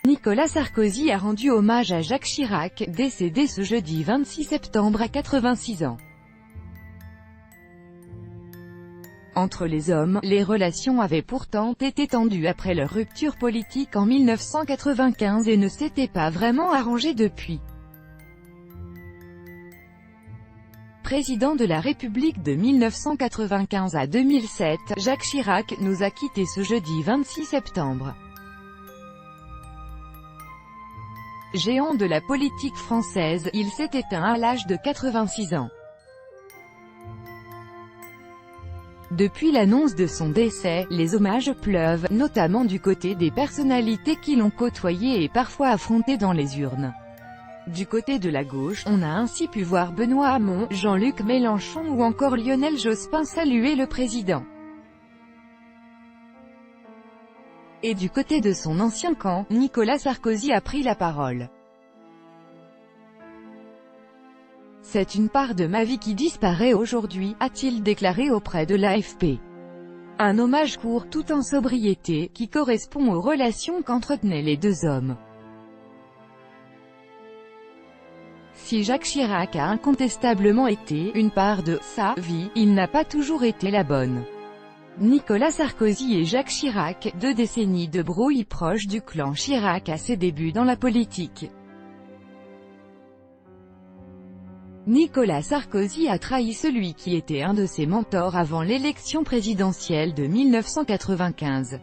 Nicolas Sarkozy a rendu hommage à Jacques Chirac, décédé ce jeudi 26 septembre à 86 ans. Entre les hommes, les relations avaient pourtant été tendues après leur rupture politique en 1995 et ne s'étaient pas vraiment arrangées depuis. Président de la République de 1995 à 2007, Jacques Chirac nous a quittés ce jeudi 26 septembre. Géant de la politique française, il s'est éteint à l'âge de 86 ans. Depuis l'annonce de son décès, les hommages pleuvent, notamment du côté des personnalités qui l'ont côtoyé et parfois affronté dans les urnes. Du côté de la gauche, on a ainsi pu voir Benoît Hamon, Jean-Luc Mélenchon ou encore Lionel Jospin saluer le président. Et du côté de son ancien camp, Nicolas Sarkozy a pris la parole. C'est une part de ma vie qui disparaît aujourd'hui, a-t-il déclaré auprès de l'AFP. Un hommage court, tout en sobriété, qui correspond aux relations qu'entretenaient les deux hommes. Si Jacques Chirac a incontestablement été une part de sa vie, il n'a pas toujours été la bonne. Nicolas Sarkozy et Jacques Chirac, 2 décennies de brouille proche du clan Chirac à ses débuts dans la politique. Nicolas Sarkozy a trahi celui qui était un de ses mentors avant l'élection présidentielle de 1995.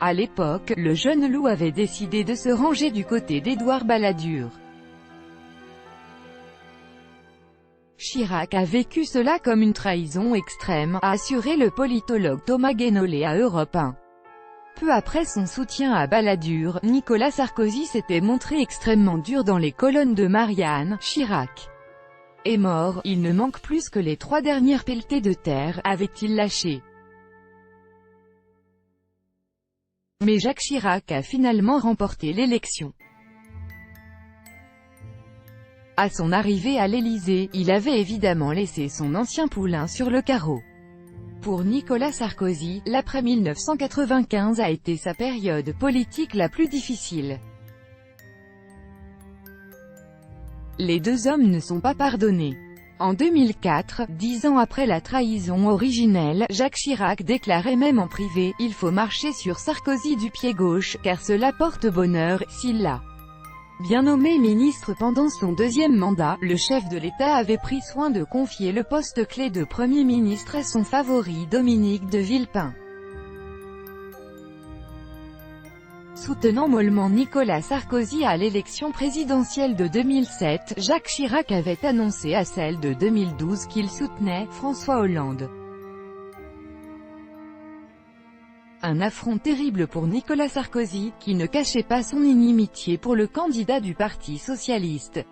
À l'époque, le jeune loup avait décidé de se ranger du côté d'Édouard Balladur. Chirac a vécu cela comme une trahison extrême, a assuré le politologue Thomas Guénolé à Europe 1. Peu après son soutien à Balladur, Nicolas Sarkozy s'était montré extrêmement dur dans les colonnes de Marianne. Chirac est mort, il ne manque plus que les 3 dernières pelletées de terre, avait-il lâché. Mais Jacques Chirac a finalement remporté l'élection. À son arrivée à l'Élysée, il avait évidemment laissé son ancien poulain sur le carreau. Pour Nicolas Sarkozy, l'après-1995 a été sa période politique la plus difficile. Les deux hommes ne sont pas pardonnés. En 2004, 10 ans après la trahison originelle, Jacques Chirac déclarait même en privé « Il faut marcher sur Sarkozy du pied gauche, car cela porte bonheur, s'il l'a ». Bien nommé ministre pendant son 2e mandat, le chef de l'État avait pris soin de confier le poste clé de Premier ministre à son favori Dominique de Villepin. Soutenant mollement Nicolas Sarkozy à l'élection présidentielle de 2007, Jacques Chirac avait annoncé à celle de 2012 qu'il soutenait François Hollande. Un affront terrible pour Nicolas Sarkozy, qui ne cachait pas son inimitié pour le candidat du Parti socialiste.